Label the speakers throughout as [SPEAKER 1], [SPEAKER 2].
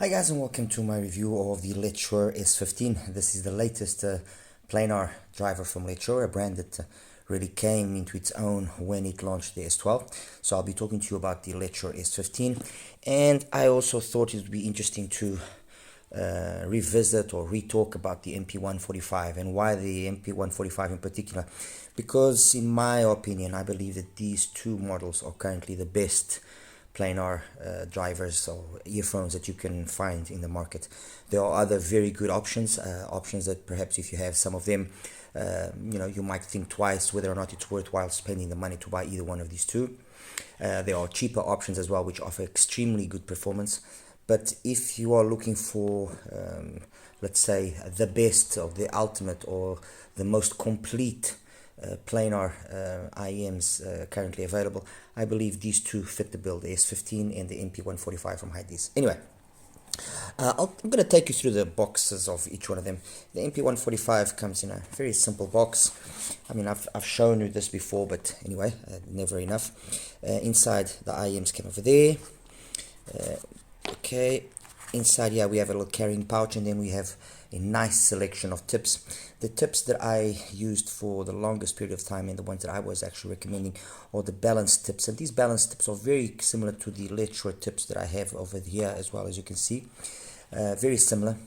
[SPEAKER 1] Hi guys, and welcome to my review of the LETSHUOER S15. This is the latest planar driver from LETSHUOER, a brand that really came into its own when it launched the S12. So I'll be talking to you about the LETSHUOER S15, and I also thought it would be interesting to revisit or re-talk about the MP145 and why the MP145 in particular, because in my opinion I believe that these two models are currently the best planar drivers or earphones that you can find in the market. There are other very good options, options that perhaps if you have some of them, you might think twice whether or not it's worthwhile spending the money to buy either one of these two. There are cheaper options as well which offer extremely good performance, but if you are looking for let's say the best or the ultimate or the most complete planar IEMs currently available, I believe these two fit the bill, the S15 and the MP145 from HIDIZS. Anyway, I'm going to take you through the boxes of each one of them. The MP145 comes in a very simple box. I mean, I've shown you this before, but anyway, never enough. Inside, the IEMs came over there. Okay, inside here we have a little carrying pouch, and then we have a nice selection of tips. The tips that I used for the longest period of time and the ones that I was actually recommending are the balanced tips, and these balanced tips are very similar to the LETSHUOER tips that I have over here as well, as you can see. Very similar,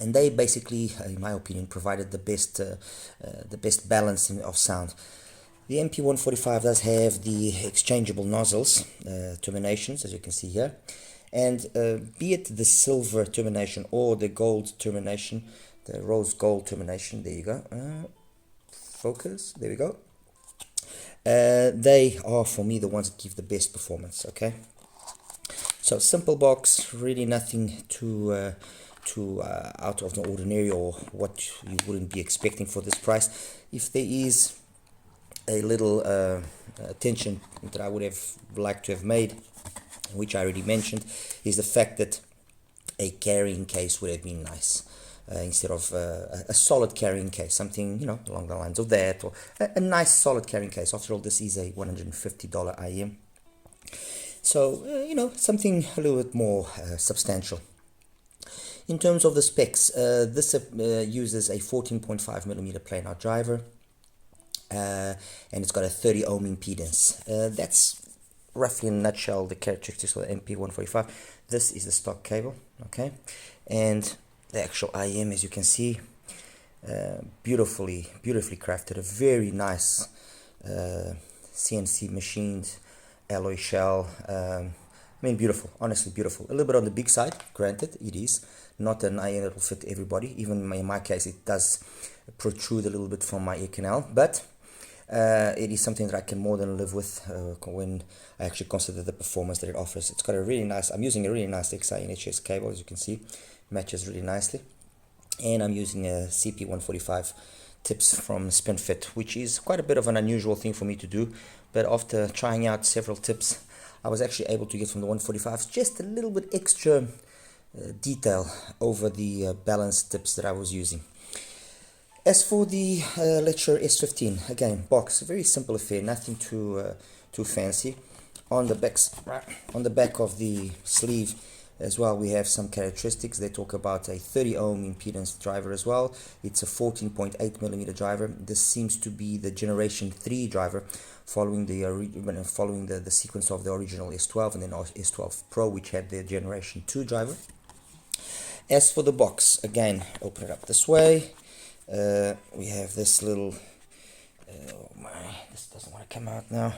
[SPEAKER 1] and they basically, in my opinion, provided the best balance of sound. The MP145 does have the exchangeable nozzles terminations, as you can see here. And be it the silver termination or the gold termination, the rose gold termination, there you go, focus, there we go, they are for me the ones that give the best performance. Okay, so simple box, really nothing too out of the ordinary or what you wouldn't be expecting for this price. If there is a little attention that I would have liked to have made, which I already mentioned, is the fact that a carrying case would have been nice instead of a solid carrying case, something along the lines of that, or a nice solid carrying case. After all, this is a $150 IEM, so something a little bit more substantial. In terms of the specs, this uses a 14.5mm planar driver, and it's got a 30 ohm impedance. That's roughly in a nutshell the characteristics of the MP145. This is the stock cable, okay, and the actual IEM, as you can see, beautifully crafted, a very nice CNC machined alloy shell. I mean, beautiful, honestly beautiful. A little bit on the big side, granted, it is not an IEM that will fit everybody. Even in my case, it does protrude a little bit from my ear canal, but it is something that I can more than live with when I actually consider the performance that it offers. It's got a really nice, I'm using a really nice XINHS cable, as you can see, matches really nicely. And I'm using a CP145 tips from SpinFit, which is quite a bit of an unusual thing for me to do. But after trying out several tips, I was actually able to get from the 145s just a little bit extra detail over the balanced tips that I was using. As for the LETSHUOER S15, again, box, very simple affair, nothing too fancy. On the back of the sleeve as well, we have some characteristics. They talk about a 30 ohm impedance driver as well. It's a 14.8mm driver. This seems to be the generation 3 driver, following the sequence of the original S12 and then S12 Pro, which had the generation 2 driver. As for the box, again, open it up this way. We have this little, oh my, this doesn't want to come out now.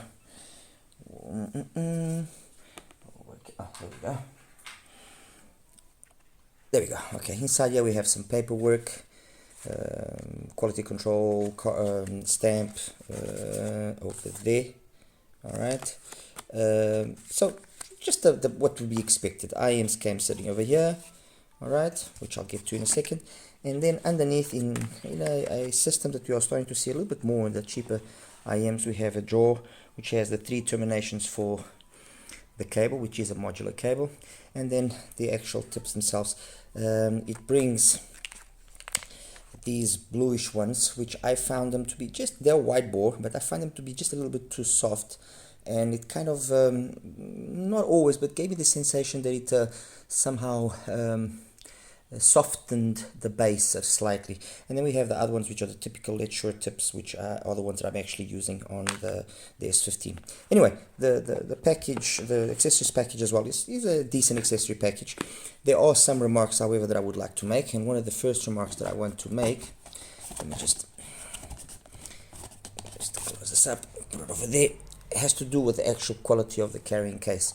[SPEAKER 1] Oh, there we go. There we go. Okay, inside here we have some paperwork, quality control, stamp over there. All right. So just what would be expected. IEMs came sitting over here. All right, which I'll get to in a second. And then underneath, in a system that we are starting to see a little bit more in the cheaper IEMs, we have a drawer which has the 3 terminations for the cable, which is a modular cable, and then the actual tips themselves. It brings these bluish ones, which I found them to be they're wide bore, but I find them to be just a little bit too soft and it kind of, not always, but gave me the sensation that it somehow softened the bass slightly. And then we have the other ones, which are the typical LETSHUOER tips, which are the ones that I'm actually using on the S15. Anyway, the package, the accessories package as well, is a decent accessory package. There are some remarks, however, that I would like to make, and one of the first remarks that I want to make, let me just close this up, put it over there, it has to do with the actual quality of the carrying case.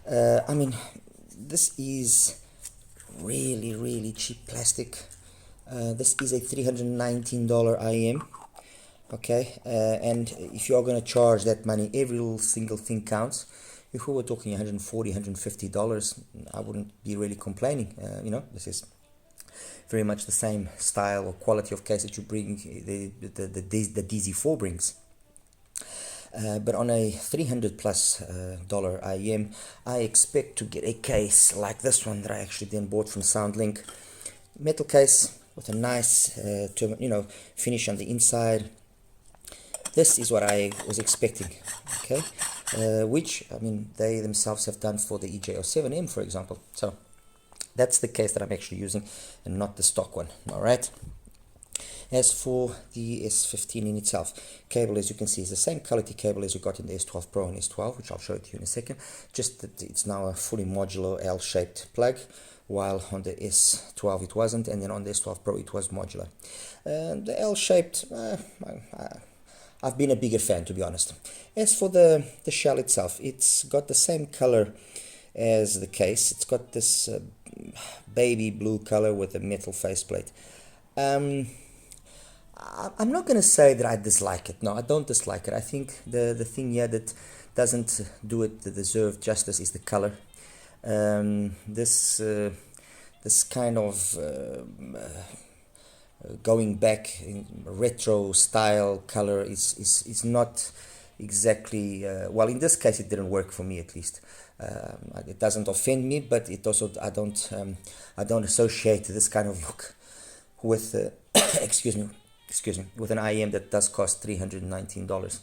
[SPEAKER 1] I mean, this is really cheap plastic. This is a $319 IM, okay, and if you are going to charge that money, every little single thing counts. If we were talking $140, $150, I wouldn't be really complaining. You know, this is very much the same style or quality of case that you bring, the DZ4 brings. But on a $300 plus IM, I expect to get a case like this one that I actually then bought from SoundLink. Metal case with a nice finish on the inside. This is what I was expecting, okay, which, I mean, they themselves have done for the EJ07M, for example. So that's the case that I'm actually using, and not the stock one. All right. As for the S15 in itself, cable, as you can see, is the same quality cable as you got in the S12 Pro and S12, which I'll show it to you in a second, just that it's now a fully modular L-shaped plug, while on the S12 it wasn't, and then on the S12 Pro it was modular. The L-shaped, I've been a bigger fan, to be honest. As for the shell itself, it's got the same color as the case. It's got this baby blue color with a metal faceplate. I'm not going to say that I dislike it. No, I don't dislike it. I think the thing here that doesn't do it the deserved justice is the color. This kind of going back in retro style color is not exactly well. In this case, it didn't work for me, at least. It doesn't offend me, but it also I don't associate this kind of look with excuse me, with an IM that does cost $319.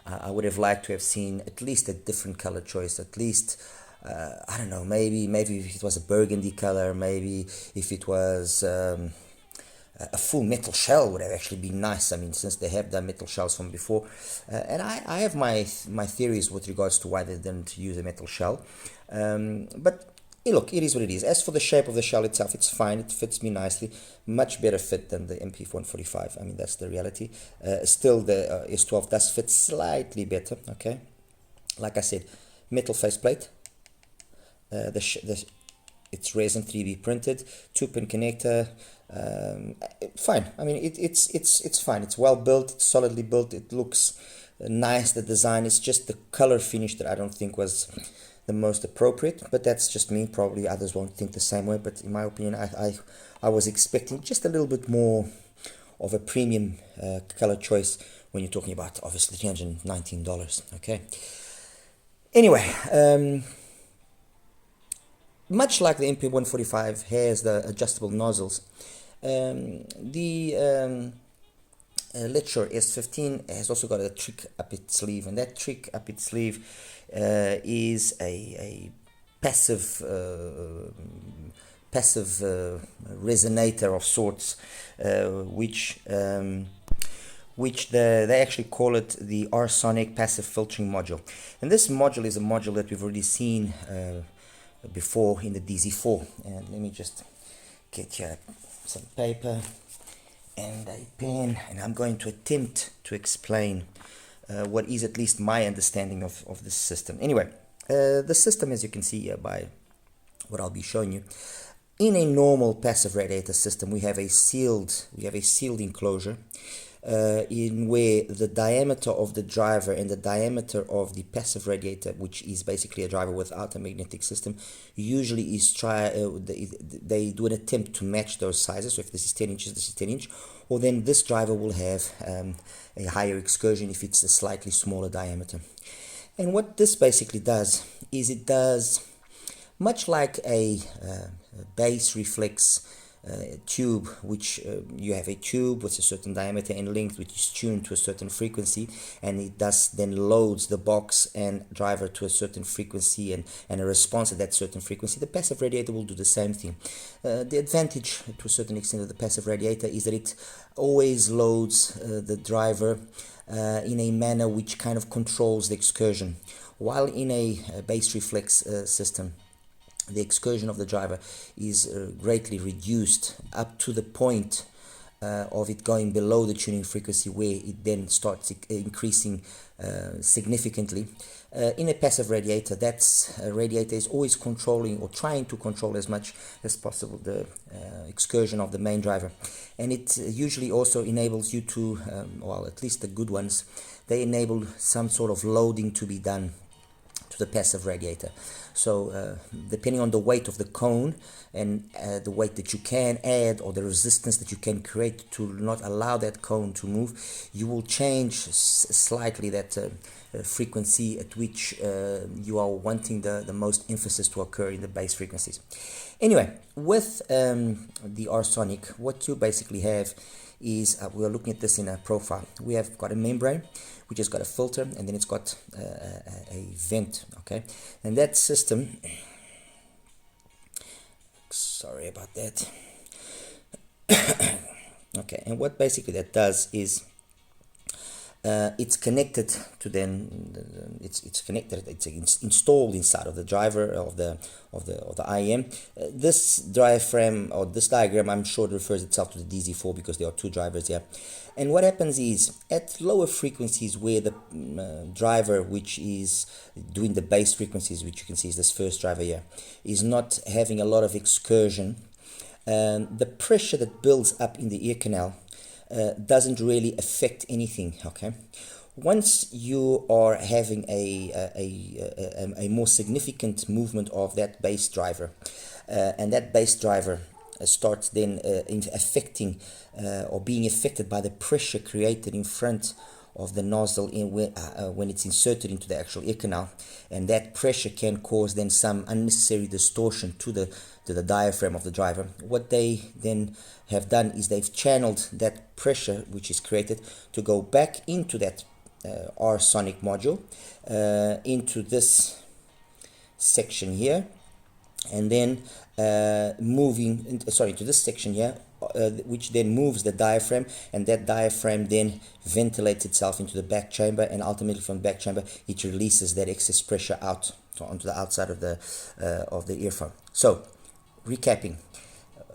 [SPEAKER 1] I would have liked to have seen at least a different color choice, at least I don't know, maybe if it was a burgundy color, maybe if it was a full metal shell would have actually been nice. I mean, since they have done metal shells from before, and I have my theories with regards to why they didn't use a metal shell, but look, it is what it is. As for the shape of the shell itself, it's fine. It fits me nicely. Much better fit than the MP145. I mean, that's the reality. Still, the S12 does fit slightly better, okay? Like I said, metal faceplate. It's resin 3B printed, 2-pin connector. Fine. I mean, it's fine. It's well built. It's solidly built. It looks nice. The design is just the color finish that I don't think was the most appropriate, but that's just me. Probably others won't think the same way, but in my opinion, I was expecting just a little bit more of a premium color choice when you're talking about obviously $319. Okay. Anyway, much like the MP145 has the adjustable nozzles, the LETSHUOER S15 has also got a trick up its sleeve, and that trick up its sleeve is a passive resonator of sorts, which they actually call it the R-Sonic passive filtering module. And this module is a module that we've already seen before in the DZ4. And let me just get here some paper and a pen, and I'm going to attempt to explain what is at least my understanding of this system. Anyway, the system, as you can see here by what I'll be showing you, in a normal passive radiator system, we have a sealed enclosure in where the diameter of the driver and the diameter of the passive radiator, which is basically a driver without a magnetic system, usually is they do an attempt to match those sizes. So if this is 10 inches, this is 10 inch, or then this driver will have a higher excursion if it's a slightly smaller diameter. And what this basically does is it does much like a bass reflex tube, which you have a tube with a certain diameter and length, which is tuned to a certain frequency, and it does then loads the box and driver to a certain frequency and a response at that certain frequency. The passive radiator will do the same thing. The advantage to a certain extent of the passive radiator is that it always loads the driver in a manner which kind of controls the excursion, while in a base reflex system the excursion of the driver is greatly reduced up to the point of it going below the tuning frequency, where it then starts increasing significantly. In a passive radiator, that radiator is always controlling or trying to control as much as possible the excursion of the main driver, and it usually also enables you to, well, at least the good ones, they enable some sort of loading to be done to the passive radiator. So depending on the weight of the cone and the weight that you can add, or the resistance that you can create to not allow that cone to move, you will change slightly that frequency at which you are wanting the most emphasis to occur in the bass frequencies. Anyway, with the R-Sonic, what you basically have is, we are looking at this in a profile. We have got a membrane which has got a filter, and then it's got a vent, okay? And that system, sorry about that. Okay, and what basically that does is it's connected to it's connected, it's installed inside of the driver of the IEM. This diaphragm, or this diagram, I'm sure it refers itself to the DZ4 because there are two drivers here. And what happens is, at lower frequencies where the driver, which is doing the bass frequencies, which you can see is this first driver here, is not having a lot of excursion, the pressure that builds up in the ear canal doesn't really affect anything, okay? Once you are having a more significant movement of that bass driver, and that bass driver starts then affecting or being affected by the pressure created in front of the nozzle when it's inserted into the actual ear canal, and that pressure can cause then some unnecessary distortion to the diaphragm of the driver. What they then have done is they've channeled that pressure which is created to go back into that R-Sonic module, into this section here, and then to this section here, which then moves the diaphragm, and that diaphragm then ventilates itself into the back chamber, and ultimately from the back chamber it releases that excess pressure out onto the outside of the earphone. So recapping,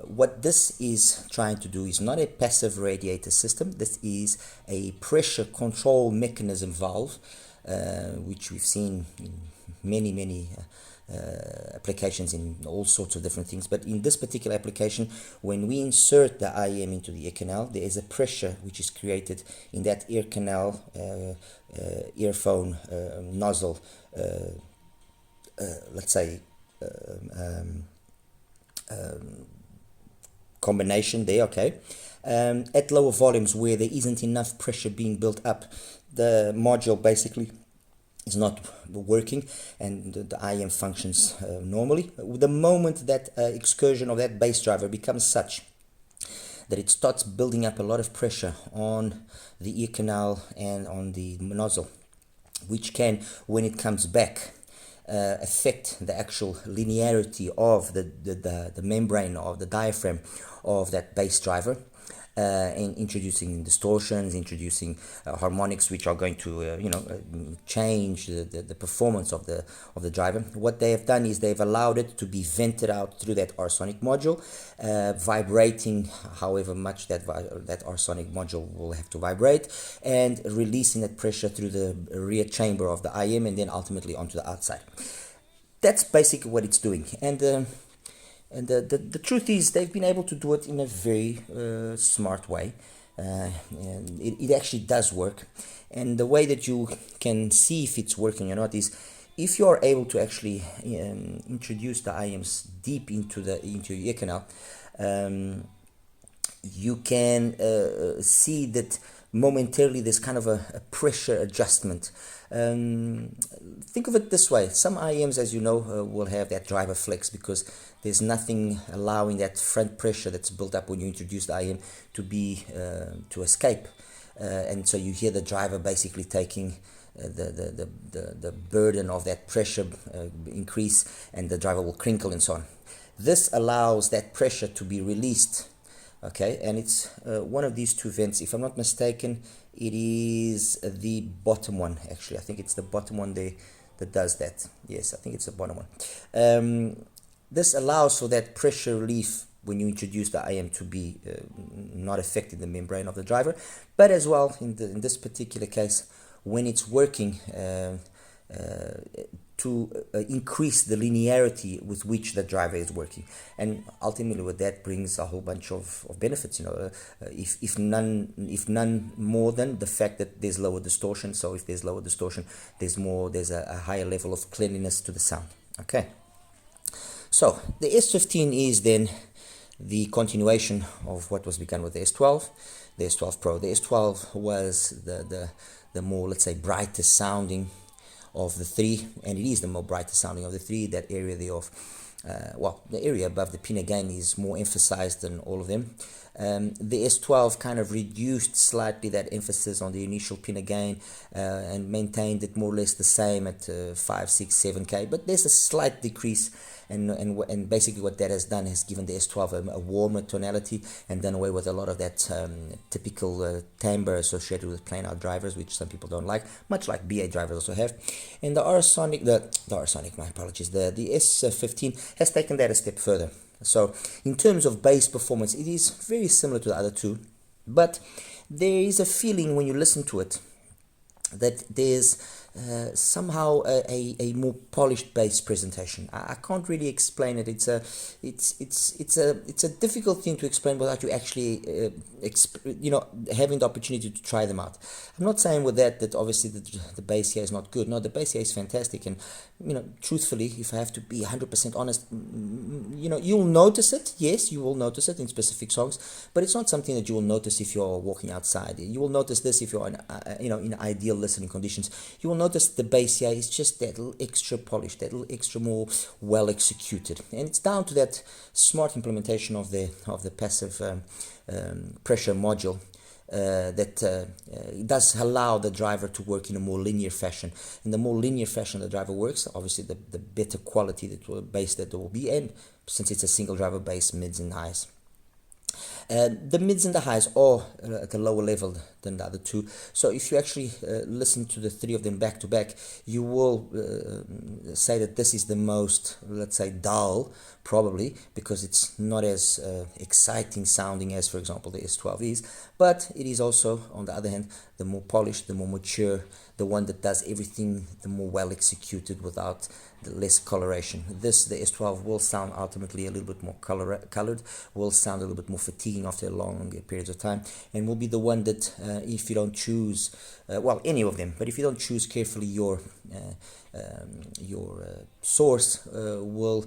[SPEAKER 1] what this is trying to do is not a passive radiator system. This is a pressure control mechanism valve, which we've seen in many applications in all sorts of different things. But in this particular application, when we insert the IEM into the ear canal, there is a pressure which is created in that ear canal earphone nozzle, let's say combination there, okay? At lower volumes where there isn't enough pressure being built up, the module basically is not working, and the IEM functions normally. The moment that excursion of that bass driver becomes such that it starts building up a lot of pressure on the ear canal and on the nozzle, which can, when it comes back, affect the actual linearity of the membrane of the diaphragm of that bass driver, and introducing distortions, introducing harmonics, which are going to change the performance of the driver. What they have done is they've allowed it to be vented out through that R-Sonic module, vibrating however much that R-Sonic module will have to vibrate, and releasing that pressure through the rear chamber of the IEM, and then ultimately onto the outside. That's basically what it's doing. And the truth is, they've been able to do it in a very smart way, and it actually does work. And the way that you can see if it's working or not is if you are able to actually introduce the IEMs deep into your ear canal. You can see that momentarily there's kind of a pressure adjustment. Think of it this way: some IEMs, as you know, will have that driver flex because there's nothing allowing that front pressure that's built up when you introduce the IEM to escape, and so you hear the driver basically taking the burden of that pressure increase, and the driver will crinkle and so on. This allows that pressure to be released. Okay, and it's one of these two vents. If I'm not mistaken, it is the bottom one. Actually, I think it's the bottom one there that does that. Yes, I think it's the bottom one. This allows for that pressure relief when you introduce the IM to be not affecting the membrane of the driver, but as well in this particular case, when it's working, to increase the linearity with which the driver is working, and ultimately what that brings a whole bunch of benefits, if none more than the fact that there's lower distortion. So if there's lower distortion, there's a higher level of cleanliness to the sound. Okay, so the S15 is then the continuation of what was begun with the S12, the S12 Pro. The S12 was the more, let's say, brightest sounding of the three, and it is the more brightest sounding of the three. That area thereof, the area above the pin again is more emphasized than all of them. The S12 kind of reduced slightly that emphasis on the initial pin again, and maintained it more or less the same at 5, 6, 7K, but there's a slight decrease, and basically what that has done is given the S12 a warmer tonality and done away with a lot of that typical timbre associated with planar drivers, which some people don't like, much like BA drivers also have. And the R-Sonic, my apologies, the S15 has taken that a step further. So in terms of bass performance, it is very similar to the other two, but there is a feeling when you listen to it that there's somehow a more polished bass presentation. I can't really explain it. It's a difficult thing to explain without you actually having the opportunity to try them out. I'm not saying with that obviously the bass here is not good. No, the bass here is fantastic, and truthfully, if I have to be 100% honest, you'll notice it. Yes, you will notice it in specific songs, but it's not something that you will notice if you're walking outside. You will notice this if you're in ideal listening conditions. You will notice the bass here is just that little extra polished, that little extra more well executed, and it's down to that smart implementation of the passive pressure module. That it does allow the driver to work in a more linear fashion. In the more linear fashion the driver works, obviously the better quality bass that there will be, and since it's a single driver bass, mids and highs. The mids and the highs are at a lower level than the other two. So if you actually listen to the three of them back to back, you will say that this is the most, let's say, dull, probably, because it's not as exciting sounding as, for example, the S12 is. But it is also, on the other hand, the more polished, the more mature, the one that does everything the more well executed without the less coloration. The S12 will sound ultimately a little bit more colored, will sound a little bit more fatiguing after long periods of time, and will be the one that if you don't choose, any of them, but if you don't choose carefully your source, will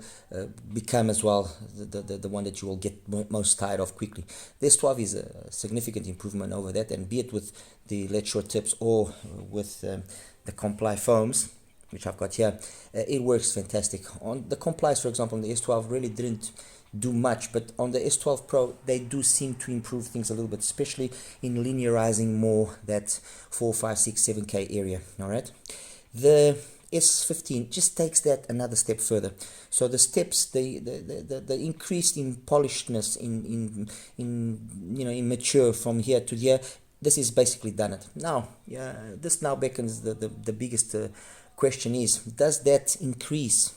[SPEAKER 1] become as well the one that you will get most tired of quickly. The S12 is a significant improvement over that, and be it with the LETSHUOER tips or with the Comply foams, which I've got here, it works fantastic. On the Complies, for example, on the S12 really didn't do much, but on the S12 Pro they do seem to improve things a little bit, especially in linearizing more that 4, 5, 6, 7K area. All right, the S15 just takes that another step further. So the steps, the increase in polishedness, in mature from here to here, this is basically done it. Now, this now beckons the biggest question is, does that increase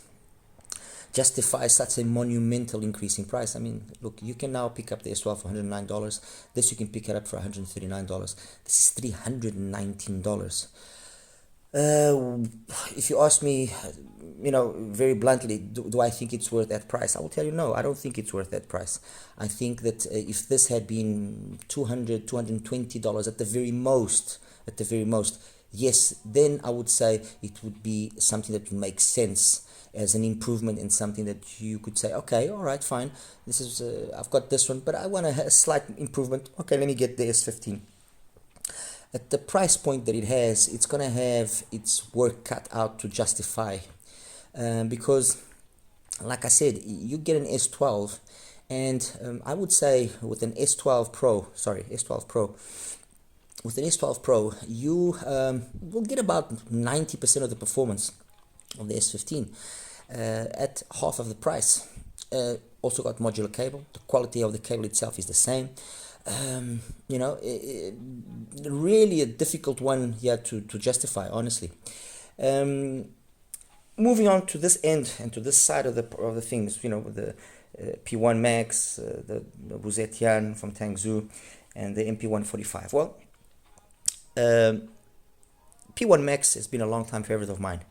[SPEAKER 1] justify such a monumental increase in price? I mean, look, you can now pick up the S12 for $109. This you can pick it up for $139. This is $319. If you ask me, very bluntly, do I think it's worth that price? I will tell you no, I don't think it's worth that price. I think that if this had been $200, $220 at the very most, yes, then I would say it would be something that would make sense as an improvement in something that you could say, okay, all right, fine, this is I've got this one, but I want a slight improvement. Okay, let me get the S15. at the price point that it has, it's going to have its work cut out to justify, because like I said, you get an S12, and I would say with an S12 Pro, with an S12 Pro, you will get about 90% of the performance of the S15 at half of the price. Also got modular cable. The quality of the cable itself is the same. You know, really a difficult one here to justify, honestly. Moving on to this end and to this side of the things, you know, with the P1 Max, the Wuzetian from Tangzu, and the MP145. Well, P1 Max has been a long time favorite of mine.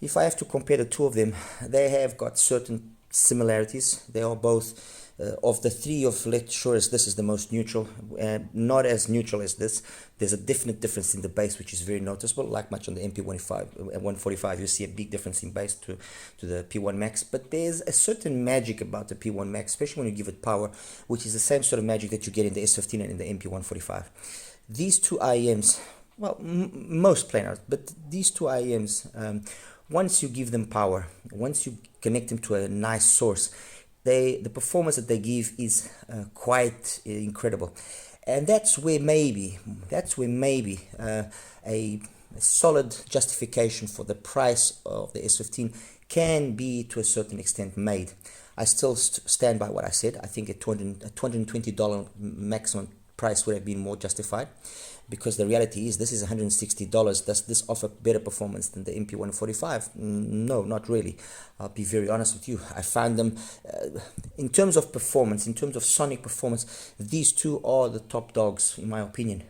[SPEAKER 1] If I have to compare the two of them, they have got certain similarities. They are both of the three of LETSHUOERs, this is the most neutral, not as neutral as this. There's a definite difference in the bass, which is very noticeable. Like much on the MP145, you see a big difference in bass to the P1 Max. But there's a certain magic about the P1 Max, especially when you give it power, which is the same sort of magic that you get in the S15 and in the MP145. These two IEMs, well, most planars, but these two IEMs, once you give them power, once you connect them to a nice source, the performance that they give is quite incredible, and that's where maybe a solid justification for the price of the S15 can be to a certain extent made. I still stand by what I said. I think a $220 maximum price would have been more justified, because the reality is this is $160. Does this offer better performance than the MP145? No, not really. I'll be very honest with you. I found them, in terms of performance, in terms of sonic performance, these two are the top dogs in my opinion.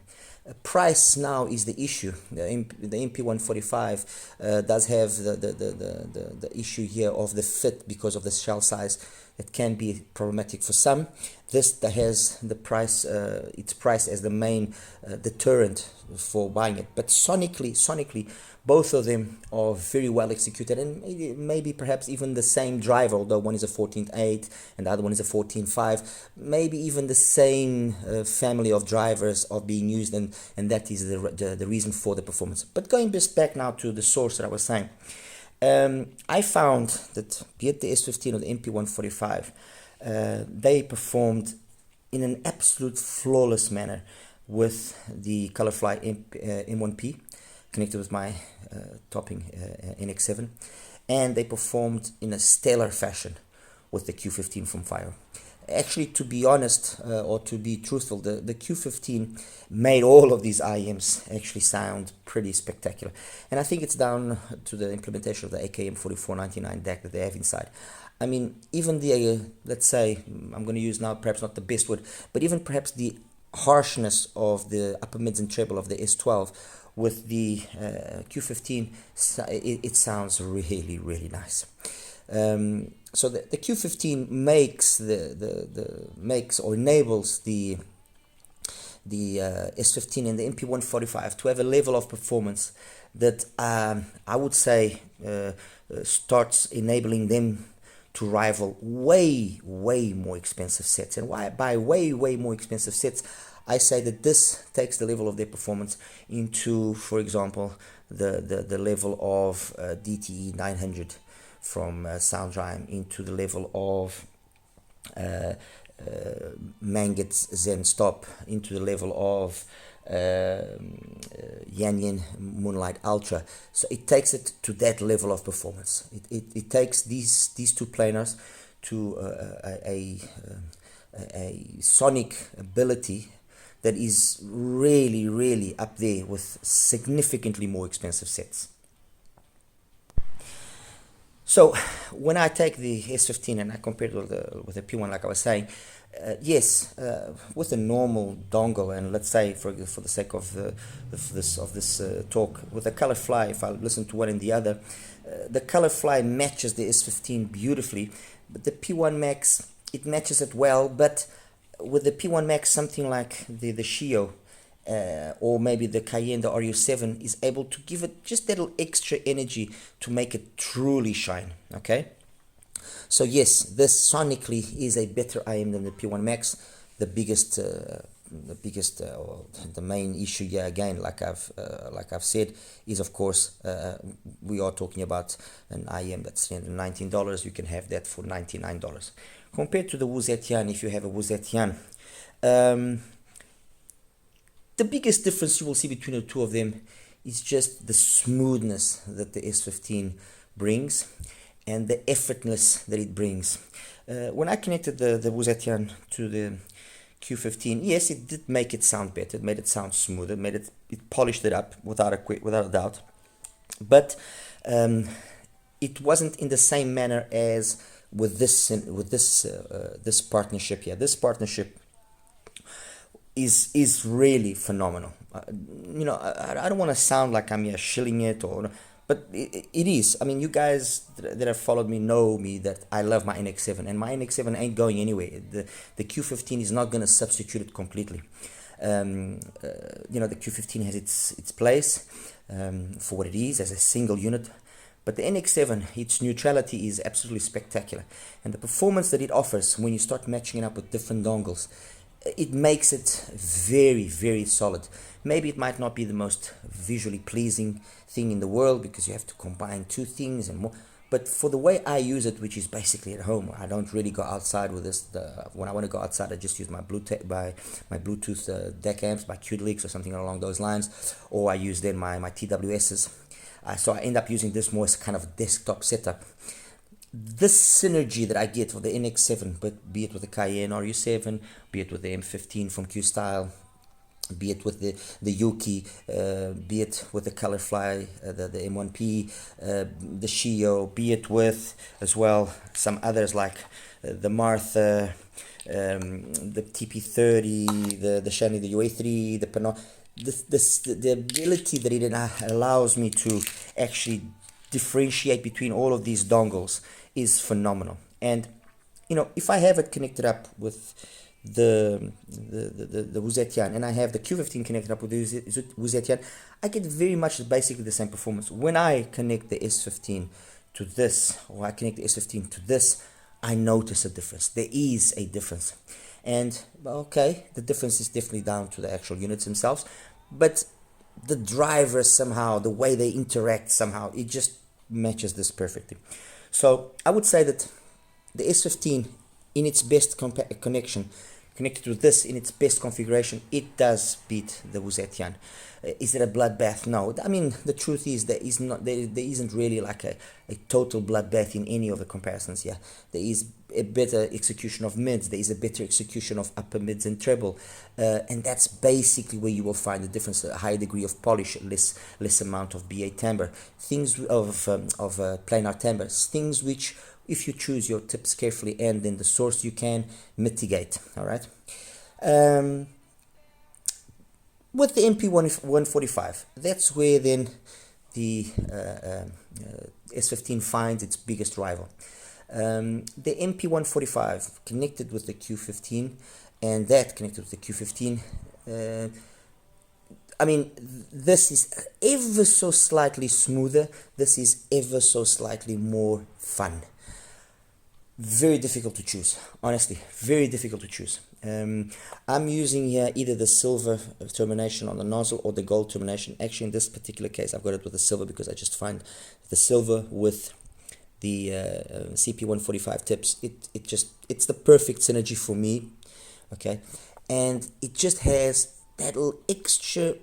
[SPEAKER 1] Price now is the issue. The MP145 does have the issue here of the fit because of the shell size. It can be problematic for some. This that has the price, its price as the main deterrent for buying it. But sonically, both of them are very well executed, and maybe perhaps even the same driver, although one is a 14.8 and the other one is a 14.5. Maybe even the same family of drivers are being used, and that is the reason for the performance. But going back now to the source that I was saying. I found that be it the S15 or the MP145, they performed in an absolute flawless manner with the Colorfly M1P connected with my topping NX7, and they performed in a stellar fashion with the Q15 from FIO. Actually, to be honest, or to be truthful, the Q15 made all of these IEMs actually sound pretty spectacular. And I think it's down to the implementation of the AKM 4499 DAC that they have inside. I mean, even the, let's say, I'm going to use now perhaps not the best word, but even perhaps the harshness of the upper mids and treble of the S12 with the Q15, it sounds really, really nice. So the Q15 makes makes or enables the S15 and the MP145 to have a level of performance that I would say starts enabling them to rival way more expensive sets. And why by way more expensive sets, I say that this takes the level of their performance into, for example, the level of DTE 900 from Soundrime, into the level of Manget's Zen Stop, into the level of Yan Moonlight Ultra. So it takes it to that level of performance. It takes these two planars to a sonic ability that is really up there with significantly more expensive sets. So when I take the S15 and I compare it with the P1, like I was saying, yes, with a normal dongle, and let's say for the sake of this talk, with the Colorfly, if I listen to one and the other, the Colorfly matches the S15 beautifully, but the P1 Max, it matches it well, but with the P1 Max, something like the Shio, or maybe the Cayenne, the RU7, is able to give it just that little extra energy to make it truly shine. Okay, so yes, this sonically is a better IM than the P1 Max, the biggest the biggest or the main issue here again, like I've said, is of course we are talking about an IM that's $319. You can have that for $99 compared to the Wuzetian. If you have a Wuzetian, the biggest difference you will see between the two of them is just the smoothness that the S15 brings and the effortlessness that it brings. When I connected the Wuzetian to the Q15, yes, it did make it sound better. It made it sound smoother. It polished it up without a doubt. But it wasn't in the same manner as with this partnership here. This partnership is really phenomenal. I don't want to sound like I'm here shilling it, but it is. I mean, you guys that have followed me know me that I love my NX7, and my NX7 ain't going anywhere. The Q15 is not going to substitute it completely. The Q15 has its place for what it is as a single unit. But the NX7, its neutrality is absolutely spectacular. And the performance that it offers when you start matching it up with different dongles, it makes it very, very solid. Maybe it might not be the most visually pleasing thing in the world because you have to combine two things and more. But for the way I use it, which is basically at home, I don't really go outside with this. When I want to go outside, I just use my Bluetooth DEC amps, my QLEX or something along those lines, or I use then my TWSs. So I end up using this more as kind of a desktop setup. This synergy that I get for the NX7, but be it with the Cayenne RU7, be it with the M15 from Q-Style, be it with the Yuki, be it with the Colorfly, the M1P, the Shio, be it with as well some others like the Martha, the TP30, the Shanley, the UA3, the PENON. The ability that it allows me to actually differentiate between all of these dongles is phenomenal. And if I have it connected up with the Wuzetian and I have the Q15 connected up with the Wuzetian, I get very much basically the same performance. When I connect the S15 to this, or I connect the S15 to this, I notice a difference. There is a difference. And okay, the difference is definitely down to the actual units themselves, but the drivers somehow, the way they interact somehow, it just matches this perfectly. So I would say that the S15 in its best connection, connected to this in its best configuration, it does beat the Wuzetian. Is it a bloodbath? No. I mean, the truth is there isn't really like a total bloodbath in any of the comparisons here. There is a better execution of mids, there is a better execution of upper mids and treble, and that's basically where you will find the difference: a higher degree of polish, less amount of BA timbre, things of planar timbres, things which, if you choose your tips carefully and then the source, you can mitigate. All right. With the MP145, that's where then the S15 finds its biggest rival. The MP145 connected with the Q15 and that connected with the Q15, I mean, this is ever so slightly smoother, this is ever so slightly more fun. Very difficult to choose, honestly, very difficult to choose. I'm using here either the silver termination on the nozzle or the gold termination. Actually, in this particular case, I've got it with the silver because I just find the silver with the CP145 tips, it's the perfect synergy for me. Okay, and it just has that little extra,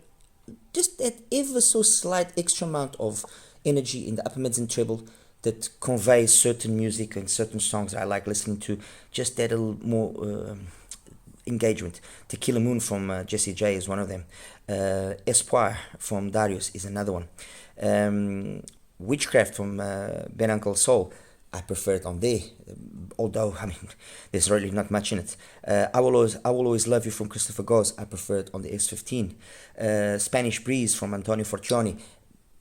[SPEAKER 1] just that ever so slight extra amount of energy in the upper mids and treble that conveys certain music and certain songs that I like listening to. Just that little more engagement. Tequila Moon from Jesse J is one of them. Espoir from Darius is another one. Witchcraft from Ben Uncle Soul, I prefer it on there, although I mean there's really not much in it. I will always love you from Christopher Goss, I prefer it on the S15. Spanish Breeze from Antonio Forcioni,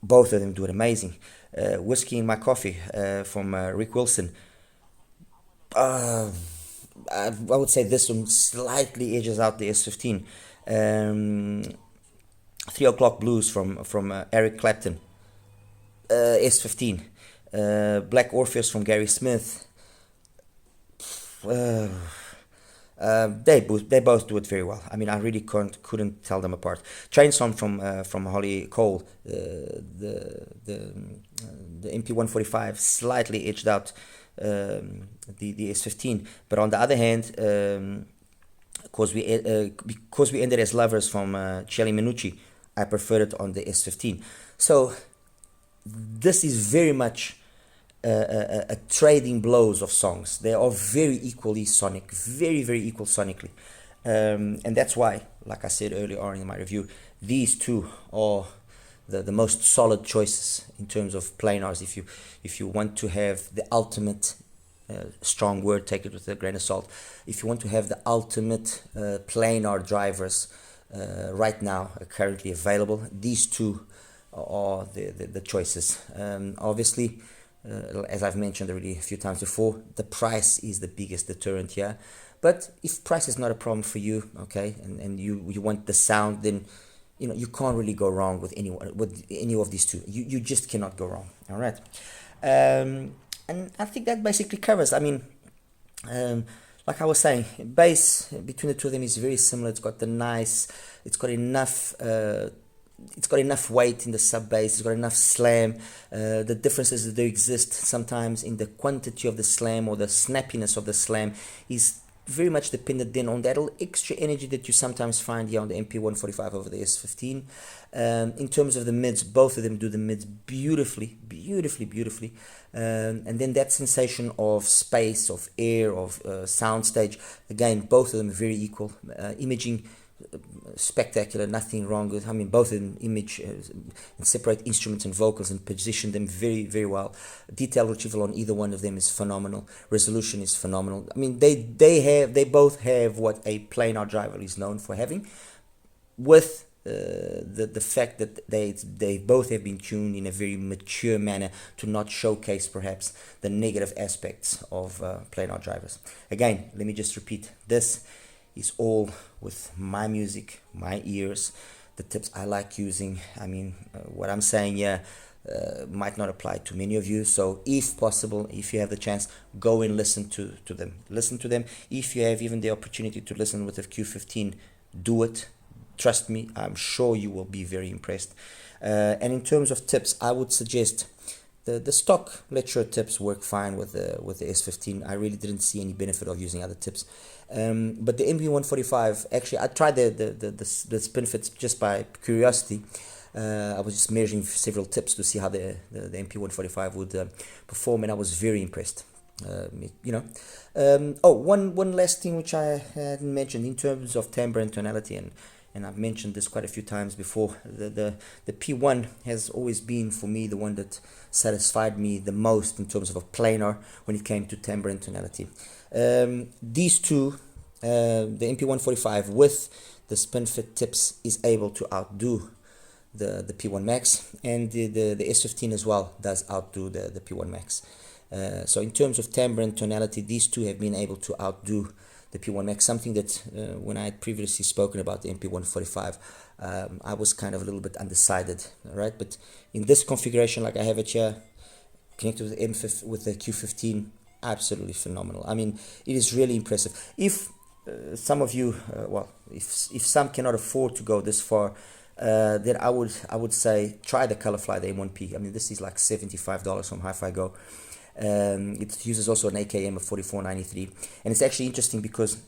[SPEAKER 1] both of them do it amazing. Whiskey in My Coffee from Rick Wilson. I would say this one slightly edges out the S15. 3 O'Clock Blues from Eric Clapton, S15. Black Orpheus from Gary Smith. They both do it very well. I mean, I really couldn't tell them apart. Chainsaw from Holly Cole, the MP145 slightly edged out the S15, but on the other hand, because we ended as lovers from Celli Menucci, I preferred it on the S15. So this is very much a trading blows of songs. They are very equally sonic, very equal sonically, and that's why, like I said earlier on in my review, these two are the most solid choices in terms of planars. If you want to have the ultimate, strong word, take it with a grain of salt, if you want to have the ultimate planar drivers right now currently available, these two are the choices. Obviously, as I've mentioned already a few times before, the price is the biggest deterrent here. But if price is not a problem for you, okay, and you want the sound, then you can't really go wrong with any of these two. You just cannot go wrong. All right, and I think that basically covers. I mean, like I was saying, bass between the two of them is very similar. It's got enough. It's got enough weight in the sub bass. It's got enough slam. The differences that do exist sometimes in the quantity of the slam or the snappiness of the slam is very much dependent then on that little extra energy that you sometimes find here on the MP145 over the S15. In terms of the mids, both of them do the mids beautifully. And then that sensation of space, of air, of soundstage, again, both of them are very equal. Imaging, spectacular, nothing wrong with. I mean, both of them image and separate instruments and vocals and position them very well. Detail retrieval on either one of them is phenomenal. Resolution is phenomenal. I mean, they both have what a planar driver is known for having, with the fact that they both have been tuned in a very mature manner to not showcase perhaps the negative aspects of planar drivers. Again, let me just repeat, this is all with my music, my ears, the tips I like using. I mean, what I'm saying here might not apply to many of you. So if possible, if you have the chance, go and listen to them. Listen to them. If you have even the opportunity to listen with a Q15, do it. Trust me, I'm sure you will be very impressed. And in terms of tips, I would suggest the stock LETSHUOER tips work fine with the S15. I really didn't see any benefit of using other tips. But the MP145, actually, I tried the spin fits just by curiosity. I was just measuring several tips to see how the MP145 would perform, and I was very impressed. One last thing which I hadn't mentioned in terms of timbre and tonality, and I've mentioned this quite a few times before, the P1 has always been for me the one that satisfied me the most in terms of a planar when it came to timbre and tonality. These two, the MP145 with the spin fit tips, is able to outdo the P1 Max, and the S15 as well does outdo the P1 Max. So in terms of timbre and tonality, these two have been able to outdo the P1 Max, something that when I had previously spoken about the MP145, I was kind of a little bit undecided, right? But in this configuration, like I have it here, connected with the M5 with the Q15, absolutely phenomenal. I mean, it is really impressive. If some of you, if some cannot afford to go this far, then I would say try the Colorfly, the M1P. I mean, this is like $75 from HIFIGO. It uses also an AKM of 4493, and it's actually interesting because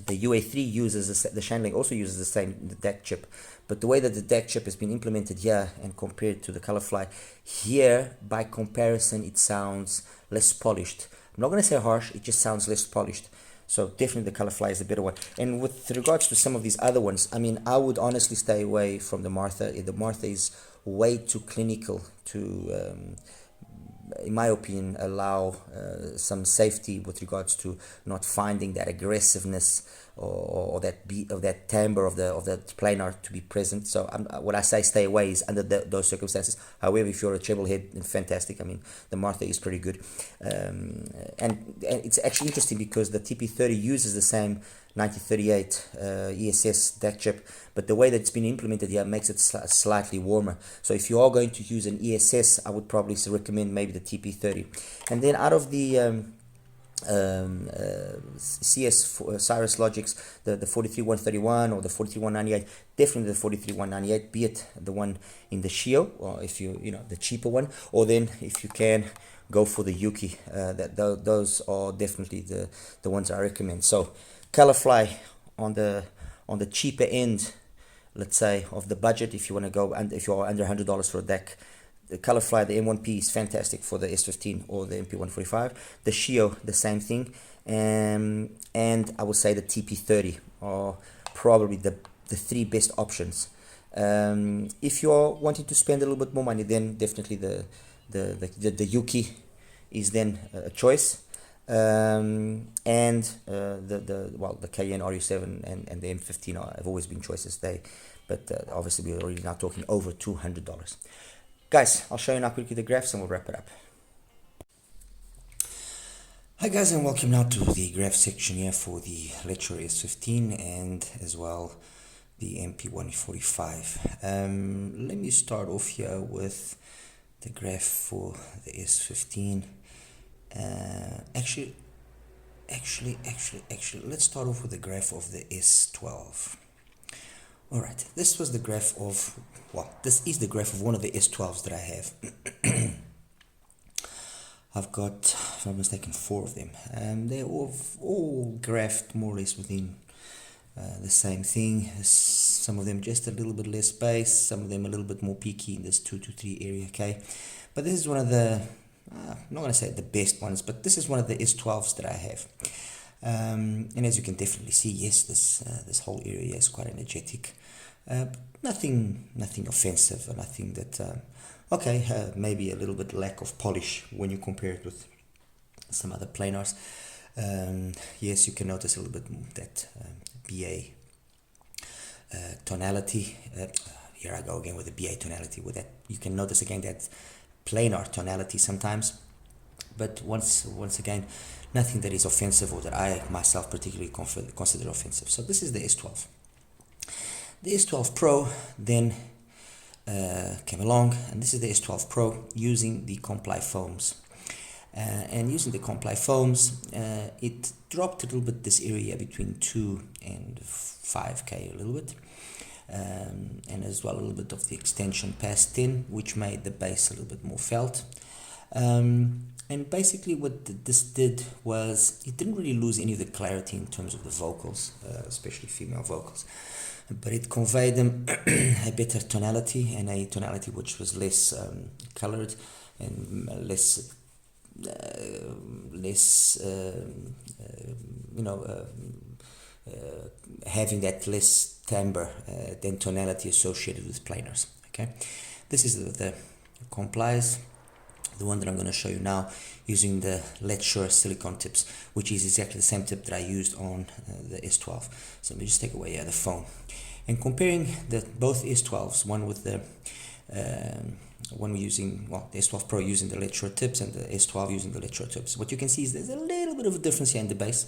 [SPEAKER 1] the UA3 uses the Shanling also uses the same DAC chip, but the way that the DAC chip has been implemented here and compared to the Colorfly here, by comparison, it sounds less polished. I'm not going to say harsh, it just sounds less polished. So definitely the Colorfly is the better one. And with regards to some of these other ones, I mean, I would honestly stay away from the Martha. The Martha is way too clinical to in my opinion, allow some safety with regards to not finding that aggressiveness or that beat of that timbre of that planar to be present. So what I say stay away is under those circumstances. However, if you're a treble head, then fantastic. I mean, the Martha is pretty good, and it's actually interesting because the TP30 uses the same 9038 ESS DAC chip, but the way that it's been implemented here makes it slightly warmer. So if you are going to use an ESS, I would probably recommend maybe the TP30. And then out of the Cirrus Logics, the 43131 or the 43198, definitely the 43198, be it the one in the Shio, or if you know the cheaper one, or then if you can go for the Yuki. Those are definitely the ones I recommend. So Colorfly on the cheaper end, let's say, of the budget, if you want to go, and if you're under $100 for a deck, the Colorfly, the M1P is fantastic for the S15 or the MP145. The Shio, the same thing. And I would say the TP30 are probably the three best options. If you're wanting to spend a little bit more money, then definitely the Yuki is then a choice. And the KN RU7 and the M15 have always been choices. But obviously we're already now talking over $200. Guys, I'll show you now quickly the graphs and we'll wrap it up. Hi guys, and welcome now to the graph section here for the LETSHUOER S15 and as well the MP145. Let me start off here with the graph for the S15. Actually, let's start off with the graph of the S12. Alright, this was the graph of, this is the graph of one of the S12s that I have. I've got, if I'm not mistaken, 4 of them. They're all graphed more or less within the same thing. Some of them just a little bit less space, some of them a little bit more peaky in this 2 to 3 area, okay? But this is one of the, I'm not going to say the best ones, but this is one of the S12s that I have. And as you can definitely see, yes, this whole area is quite energetic. Nothing offensive, or nothing that, maybe a little bit lack of polish when you compare it with some other planars. Yes, you can notice a little bit that BA tonality. Here I go again with the BA tonality. With that, you can notice again that planar tonality sometimes. But once again, nothing that is offensive or that I myself particularly consider offensive. So this is the S12. The S12 Pro then came along, and this is the S12 Pro using the Comply foams. And using the Comply foams, it dropped a little bit this area between 2 and 5K a little bit. And as well a little bit of the extension past 10, which made the bass a little bit more felt. And basically what this did was it didn't really lose any of the clarity in terms of the vocals, especially female vocals, but it conveyed them a better tonality, and a tonality which was less colored and less having that less timbre than tonality associated with planars. Okay, this is the complies. The one that I'm going to show you now using the LETSHUOER silicone tips, which is exactly the same tip that I used on the S12. So let me just take away the phone. And comparing both S12s, one with the one we're using, the S12 Pro using the LETSHUOER tips and the S12 using the LETSHUOER tips. What you can see is there's a little bit of a difference here in the bass.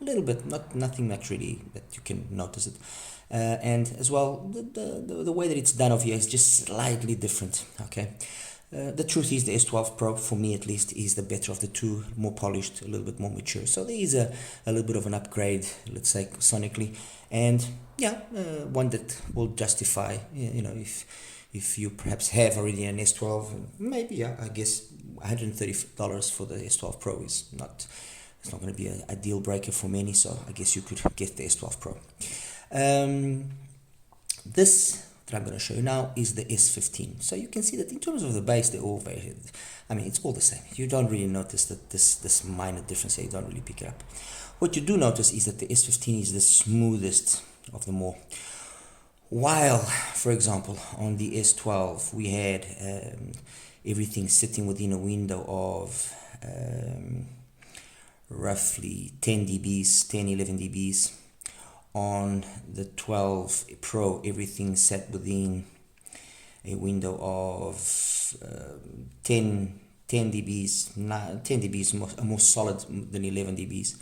[SPEAKER 1] A little bit, nothing much really that you can notice it. And as well, the way that it's done over here is just slightly different, okay? The truth is the S12 Pro, for me at least, is the better of the two, more polished, a little bit more mature. So there is a little bit of an upgrade, let's say, sonically. And yeah, one that will justify, if you perhaps have already an S12, maybe, I guess $130 for the S12 Pro is not, it's not going to be a deal breaker for many. So I guess you could get the S12 Pro. This that I'm going to show you now is the S15. So you can see that in terms of the bass, they're all very, it's all the same. You don't really notice that this minor difference here, you don't really pick it up. What you do notice is that the S15 is the smoothest of them all. While, for example, on the S12, we had everything sitting within a window of roughly 10 dBs, 10, 11 dBs. On the 12 Pro, everything sat within a window of 10 dBs. 10 dBs more solid than 11 dBs.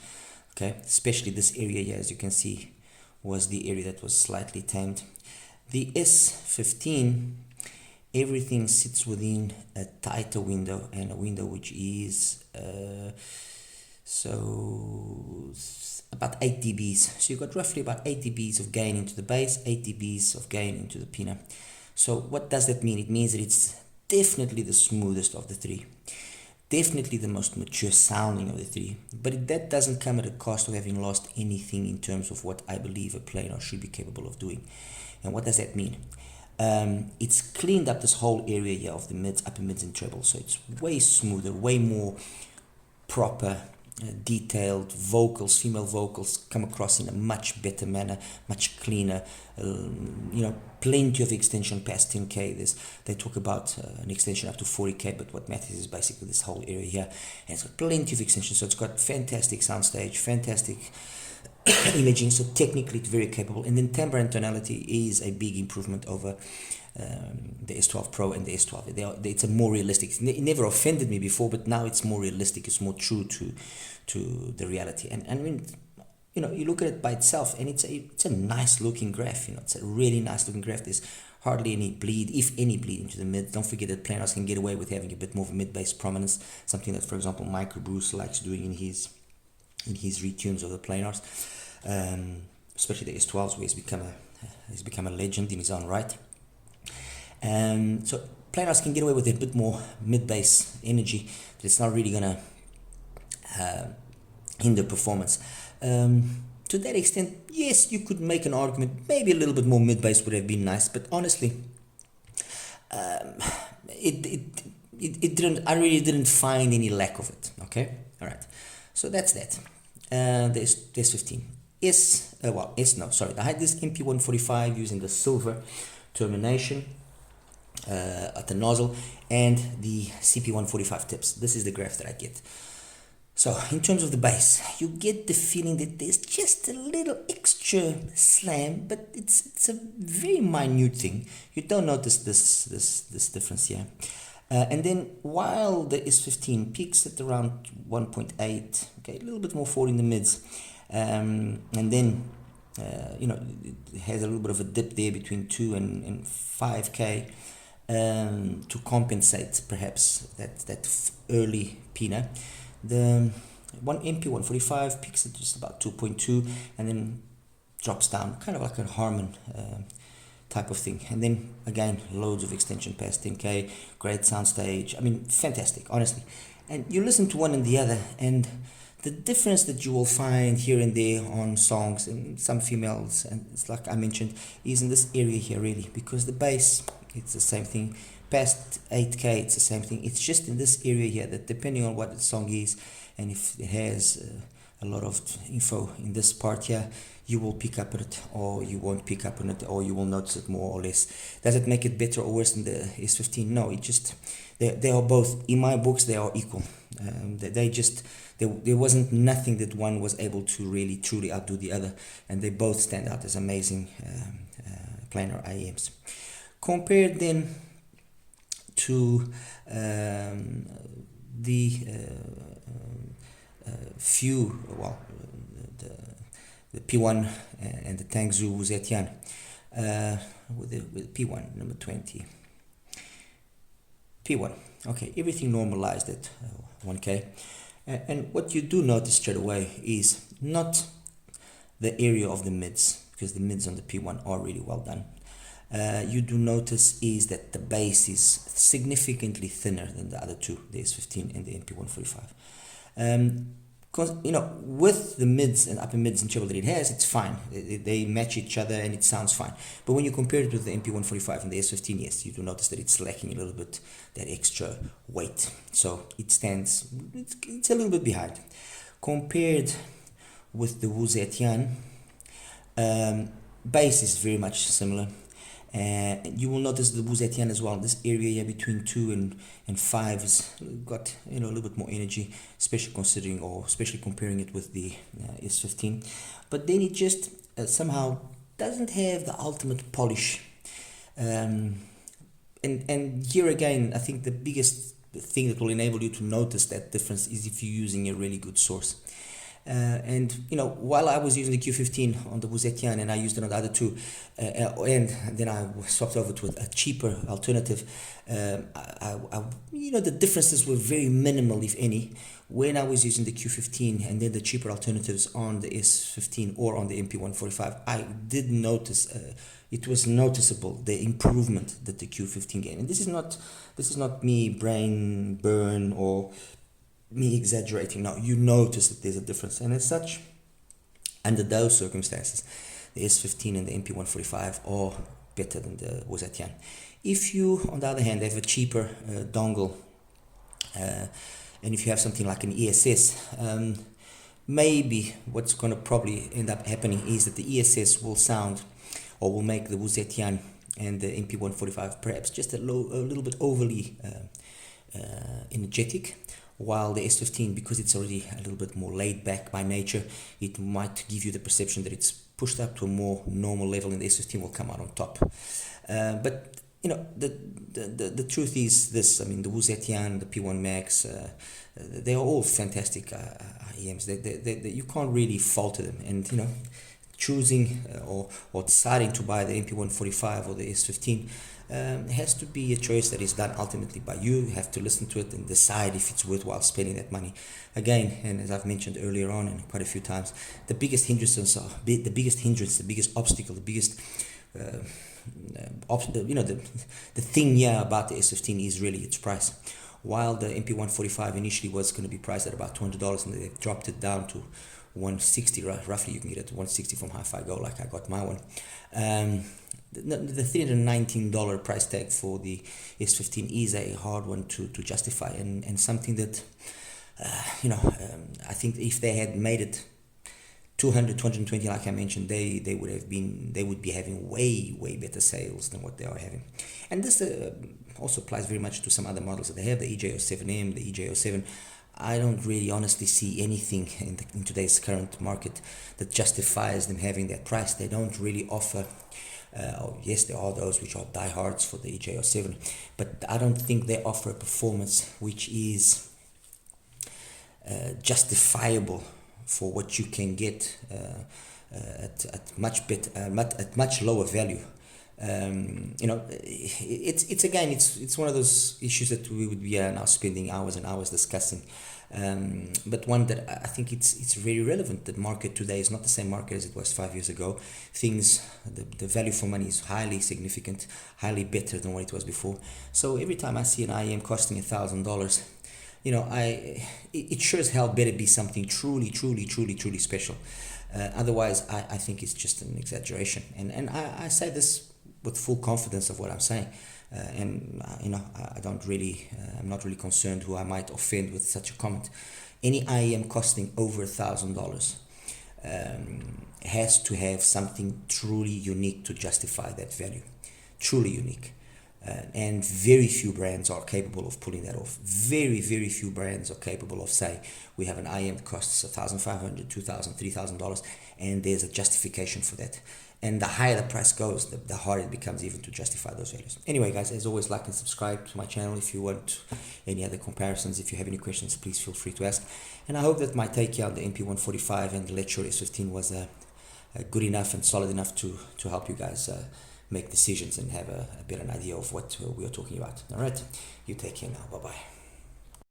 [SPEAKER 1] Okay, especially this area here, as you can see, was the area that was slightly tamed. The S15, everything sits within a tighter window, and a window which is So about 8 dBs. So you've got roughly about 8 dBs of gain into the bass, 8 dBs of gain into the piano. So what does that mean? It means that it's definitely the smoothest of the three. Definitely the most mature sounding of the three. But that doesn't come at a cost of having lost anything in terms of what I believe a planar should be capable of doing. And what does that mean? It's cleaned up this whole area here of the mids, upper mids and trebles. So it's way smoother, way more proper, detailed vocals, female vocals come across in a much better manner, much cleaner, plenty of extension past 10k. They talk about an extension up to 40k, but what matters is basically this whole area here, and it's got plenty of extensions, so it's got fantastic soundstage, fantastic imaging, so technically it's very capable. And then timbre and tonality is a big improvement over the S12 Pro and the S12. It's a more realistic. It never offended me before, but now it's more realistic. It's more true to the reality. And I mean, you look at it by itself, and it's a nice looking graph. It's a really nice looking graph. There's hardly any bleed, if any bleed into the mid. Don't forget that planars can get away with having a bit more of a mid-bass prominence, something that, for example, Micro Bruce likes doing in his retunes of the planars, especially the S12s, where he's become a legend in his own right. So planars can get away with a bit more mid-bass energy, but it's not really gonna hinder performance. To that extent, yes, you could make an argument. Maybe a little bit more mid-bass would have been nice, but honestly, it didn't. I really didn't find any lack of it. Okay, all right. So that's that. The S15. The HIDIZS MP145 using the silver termination at the nozzle and the CP145 tips. This is the graph that I get. So in terms of the bass, you get the feeling that there's just a little extra slam, but it's a very minute thing. You don't notice this difference here. And then while the S15 peaks at around 1.8, okay, a little bit more forward in the mids, and then it has a little bit of a dip there between 2 and 5k to compensate perhaps that early pina. The MP145 peaks at just about 2.2 and then drops down, kind of like a Harman type of thing. And then again, loads of extension past 10k, great soundstage. I mean, fantastic, honestly. And you listen to one and the other, and the difference that you will find here and there on songs and some females, and it's like I mentioned, is in this area here really, because the bass, it's the same thing. Past 8k, it's the same thing. It's just in this area here that depending on what the song is, and if it has a lot of info in this part here, you will pick up on it, or you won't pick up on it, or you will notice it more or less. Does it make it better or worse than the S15? No, it just, they are both, in my books, they are equal. There wasn't nothing that one was able to really truly outdo the other, and they both stand out as amazing planar IEMs. Compared then to the P1 and the Tangzu Wuzetian with P1 number 20. P1, okay, everything normalized at 1k, and what you do notice straight away is not the area of the mids, because the mids on the P1 are really well done. You do notice is that the bass is significantly thinner than the other two, the S15 and the MP145. Because with the mids and upper mids and treble that it has, it's fine. They match each other and it sounds fine. But when you compare it with the MP145 and the S15, yes, you do notice that it's lacking a little bit that extra weight. So it stands, it's a little bit behind. Compared with the Wuzetian, bass is very much similar. You will notice the Wuzetian as well. This area here between 2 and 5 has got a little bit more energy, especially considering or especially comparing it with the S15. But then it just somehow doesn't have the ultimate polish. And here again, I think the biggest thing that will enable you to notice that difference is if you're using a really good source. And you know, while I was using the Q15 on the Wuzetian and I used it on the other two, and then I swapped over to a cheaper alternative, you know, the differences were very minimal, if any, when I was using the Q15 and then the cheaper alternatives on the S15 or on the MP145. I did notice it was noticeable, the improvement that the Q15 gave. And this is not me brain burn or me exaggerating. No, you notice that there's a difference, and as such, under those circumstances, the S15 and the MP145 are better than the Wuzetian. If you, on the other hand, have a cheaper dongle, and if you have something like an ESS, maybe what's going to probably end up happening is that the ESS will sound, or will make the Wuzetian and the MP145 perhaps just a little bit overly energetic, while the S15, because it's already a little bit more laid back by nature, it might give you the perception that it's pushed up to a more normal level, and the S15 will come out on top. But you know, the truth is this. I mean, the Wuzetian, the P1 Max, they are all fantastic IEMs. They you can't really falter them. And you know, choosing or deciding to buy the MP145 or the S15 has to be a choice that is done ultimately by you. You have to listen to it and decide if it's worthwhile spending that money. Again, and as I've mentioned earlier on and quite a few times, the biggest hindrance, the biggest obstacle, the biggest you know, the thing here about the S15 is really its price. While the MP145 initially was going to be priced at about $200, and they dropped it down to 160, roughly. You can get it to 160 from HIFIGO, like I got my one. The $319 price tag for the S15 is a hard one to justify, and something that you know, I think if they had made it 200, 220, like I mentioned, they would be having way better sales than what they are having. And this also applies very much to some other models that they have, the EJ07M, the EJ07. I don't really honestly see anything in today's current market that justifies them having that price. They don't really offer, yes, there are those which are diehards for the EJ07, but I don't think they offer a performance which is justifiable for what you can get at much lower value. You know, it's one of those issues that we would be now spending hours and hours discussing, but one that I think it's very relevant. The market today is not the same market as it was 5 years ago. The value for money is highly significant, highly better than what it was before. So every time I see an IEM costing $1,000, you know, it sure as hell better be something truly special. Otherwise, I think it's just an exaggeration. And I say this with full confidence of what I'm saying. You know, I'm not really concerned who I might offend with such a comment. Any IEM costing over $1,000 has to have something truly unique to justify that value. Truly unique. And very few brands are capable of pulling that off. Very few brands are capable of saying, we have an IEM that costs $1,500, $2,000, $3,000, and there's a justification for that. And the higher the price goes, the harder it becomes even to justify those values. Anyway, guys, as always, like and subscribe to my channel if you want any other comparisons. If you have any questions, please feel free to ask. And I hope that my take here on the MP145 and the LETSHUOER S15 was good enough and solid enough to help you guys make decisions and have a better idea of what we are talking about. All right, you take care now. Bye-bye.